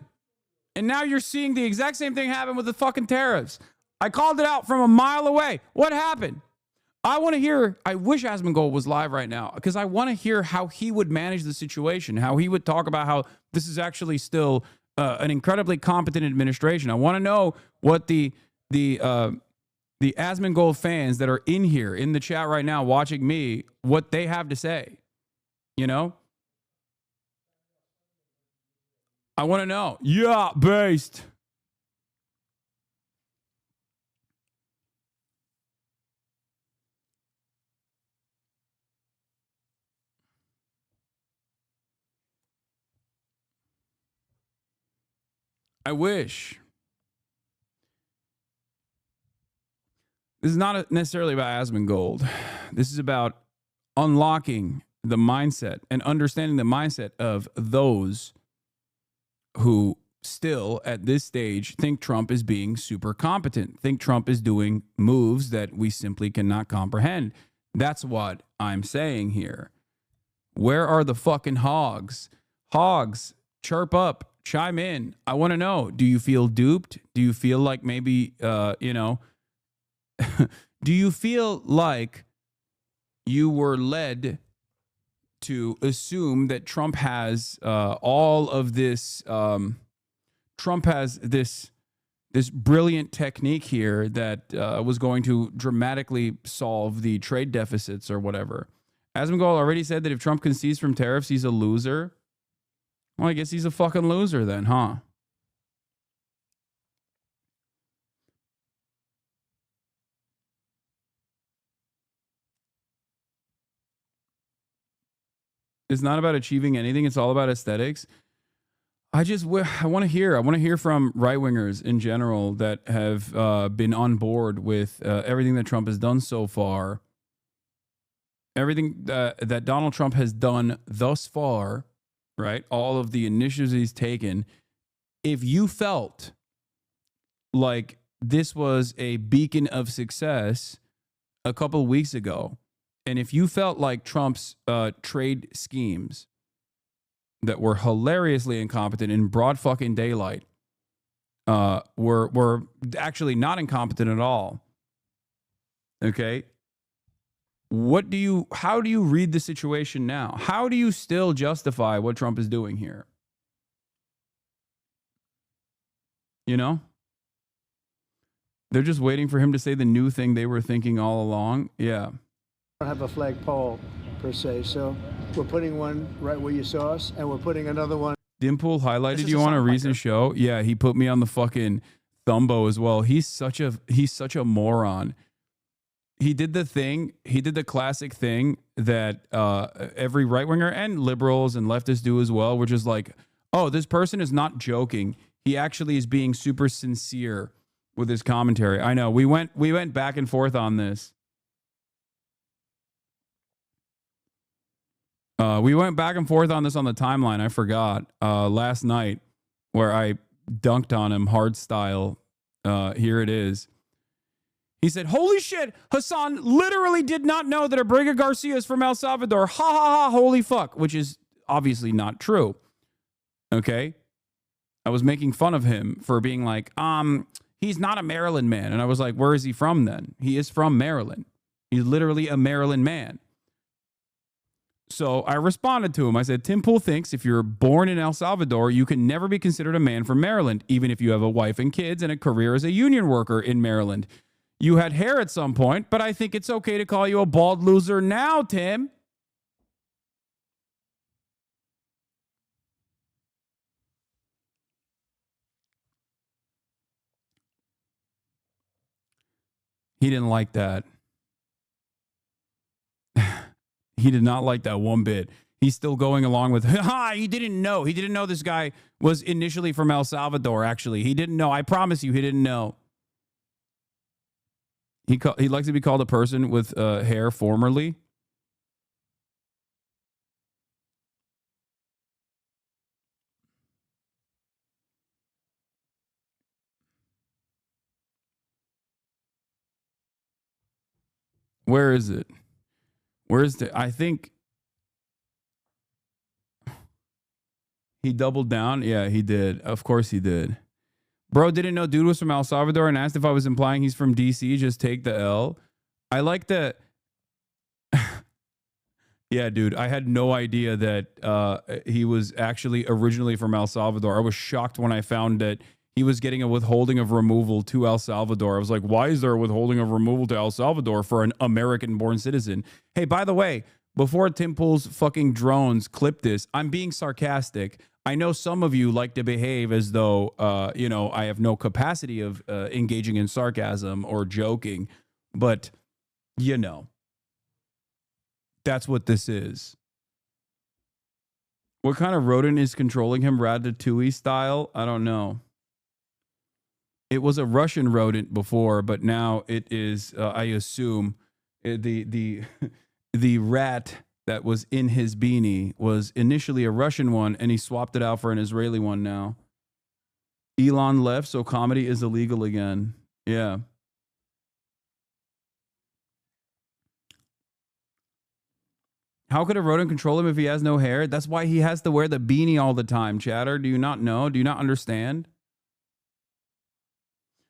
And now you're seeing the exact same thing happen with the fucking tariffs. I called it out from a mile away. What happened? I want to hear, I wish Asmongold was live right now because I want to hear how he would manage the situation, how he would talk about how this is actually still an incredibly competent administration. I want to know what the Asmongold fans that are in here in the chat right now watching me, what they have to say. You know? I want to know. Yeah, based. I wish. This is not necessarily about Asmongold. This is about unlocking the mindset and understanding the mindset of those who still at this stage think Trump is being super competent, think Trump is doing moves that we simply cannot comprehend. That's what I'm saying here. Where are the fucking hogs? Hogs, chirp up. Chime in. I want to know, do you feel duped? Do you feel like maybe, do you feel like you were led to assume that Trump has all of this, Trump has this brilliant technique here that was going to dramatically solve the trade deficits or whatever? Asmongold already said that if Trump concedes from tariffs, he's a loser. Well, I guess he's a fucking loser then, huh? It's not about achieving anything. It's all about aesthetics. I want to hear from right wingers in general that have been on board with everything that Trump has done so far. Everything that Donald Trump has done thus far, right? All of the initiatives he's taken. If you felt like this was a beacon of success a couple of weeks ago, and if you felt like Trump's trade schemes that were hilariously incompetent in broad fucking daylight were actually not incompetent at all, okay? How do you read the situation now? How do you still justify what Trump is doing here? You know? They're just waiting for him to say the new thing they were thinking all along. Yeah. don't have a flagpole per se, so we're putting one right where you saw us, and we're putting another one. Dimple highlighted you on a recent show. Yeah, he put me on the fucking Thumbo as well. He's such a moron. He did the classic thing that every right winger and liberals and leftists do as well, which is like, oh, this person is not joking. He actually is being super sincere with his commentary. I know we went back and forth on this. We went back and forth on this on the timeline. I forgot last night where I dunked on him hard style. Here it is. He said, holy shit, Hassan literally did not know that Abrega Garcia is from El Salvador. Ha ha ha, holy fuck, which is obviously not true. Okay? I was making fun of him for being like, he's not a Maryland man. And I was like, where is he from then? He is from Maryland. He's literally a Maryland man. So I responded to him. I said, Tim Pool thinks if you're born in El Salvador, you can never be considered a man from Maryland, even if you have a wife and kids and a career as a union worker in Maryland. You had hair at some point, but I think it's okay to call you a bald loser now, Tim. He didn't like that. He did not like that one bit. He's still going along with, he didn't know. He didn't know this guy was initially from El Salvador, actually. He didn't know. I promise you, he didn't know. He likes to be called a person with hair formerly. Where is it? I think he doubled down. Yeah, he did. Of course he did. Bro didn't know dude was from El Salvador and asked if I was implying he's from DC. Just take the L. I like that. Yeah, dude. I had no idea that he was actually originally from El Salvador. I was shocked when I found that he was getting a withholding of removal to El Salvador. I was like, why is there a withholding of removal to El Salvador for an American-born citizen? Hey, by the way, before Tim Pool's fucking drones clip this, I'm being sarcastic. I know some of you like to behave as though, I have no capacity of engaging in sarcasm or joking, but, that's what this is. What kind of rodent is controlling him, Ratatouille style? I don't know. It was a Russian rodent before, but now it is, I assume, the rat that was in his beanie was initially a Russian one, and he swapped it out for an Israeli one now. Elon left, so comedy is illegal again. Yeah. How could a rodent control him if he has no hair? That's why he has to wear the beanie all the time, chatter. Do you not know? Do you not understand?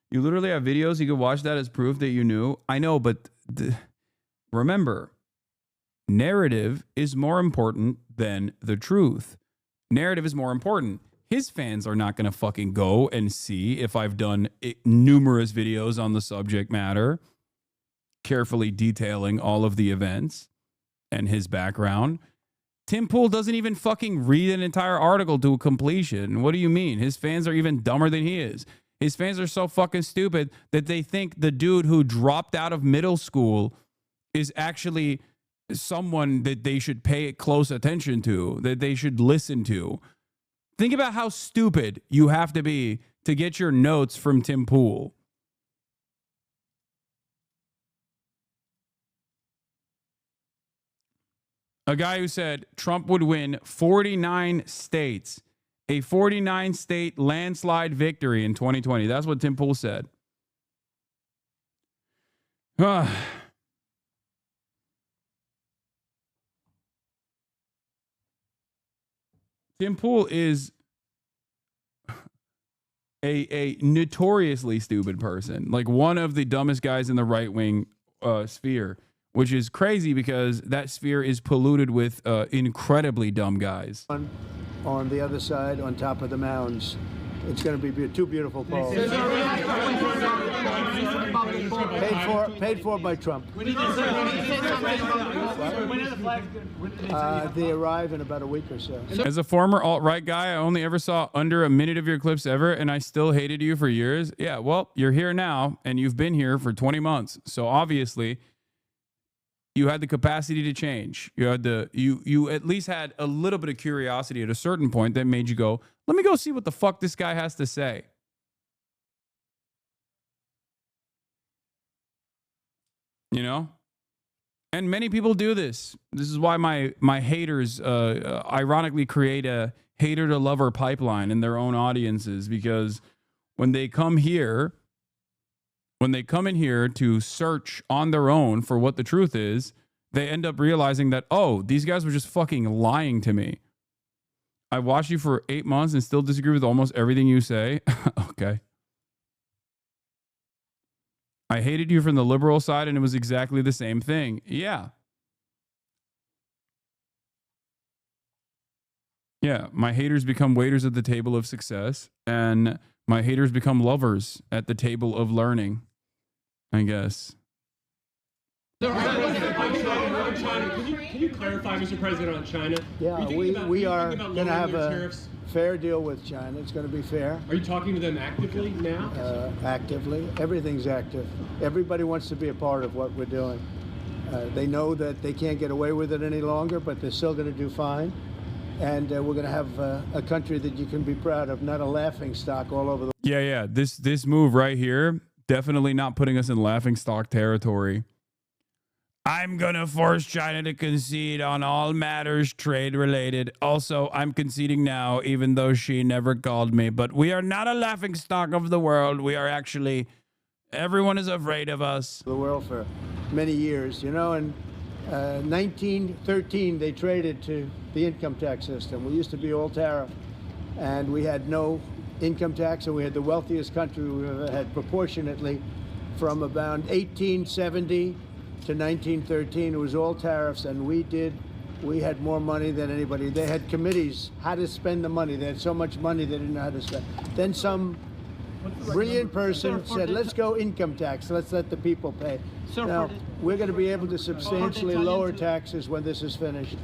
You literally have videos. You could watch that as proof that you knew. I know, but remember, narrative is more important than the truth. Narrative is more important. His fans are not going to fucking go and see if I've done numerous videos on the subject matter, carefully detailing all of the events and his background. Tim Pool doesn't even fucking read an entire article to completion. What do you mean? His fans are even dumber than he is. His fans are so fucking stupid that they think the dude who dropped out of middle school is actually someone that they should pay close attention to, that they should listen to. Think about how stupid you have to be to get your notes from Tim Pool. A guy who said Trump would win 49 states, a 49-state landslide victory in 2020. That's what Tim Pool said. Tim Pool is a notoriously stupid person, like one of the dumbest guys in the right-wing sphere, which is crazy because that sphere is polluted with incredibly dumb guys. On the other side, on top of the mounds, it's going to be two beautiful poles. Paid for by Trump. They arrive in about a week or so. As a former alt-right guy, I only ever saw under a minute of your clips ever, and I still hated you for years. Yeah, well, you're here now, and you've been here for 20 months. So obviously, you had the capacity to change. You had you at least had a little bit of curiosity at a certain point that made you go, let me go see what the fuck this guy has to say. You know? And many people do this. This is why my haters ironically create a hater to lover pipeline in their own audiences, because when they come here, when they come in here to search on their own for what the truth is, they end up realizing that, oh, these guys were just fucking lying to me. I watched you for 8 months and still disagree with almost everything you say. Okay. I hated you from the liberal side and it was exactly the same thing. Yeah. Yeah, my haters become waiters at the table of success, and my haters become lovers at the table of learning, I guess. Can you clarify, Mr. President, on China? Yeah, we are going to have a fair deal with China. It's going to be fair. Are you talking to them actively now? Actively. Everything's active. Everybody wants to be a part of what we're doing. They know that they can't get away with it any longer, but they're still going to do fine. And we're going to have a country that you can be proud of, not a laughingstock all over the world. Yeah. This move right here, definitely not putting us in laughingstock territory. I'm going to force China to concede on all matters trade related. Also, I'm conceding now, even though she never called me. But we are not a laughingstock of the world. We are actually, everyone is afraid of us. The world for many years, you know, and 1913, they traded to the income tax system. We used to be all tariff, and we had no income tax, and we had the wealthiest country we ever had proportionately. From about 1870 to 1913, it was all tariffs, and we had more money than anybody. They had committees how to spend the money. They had so much money they didn't know how to spend. Then some brilliant person said, let's go income tax. Let's let the people pay. Now, we're going to be able to substantially lower taxes when this is finished.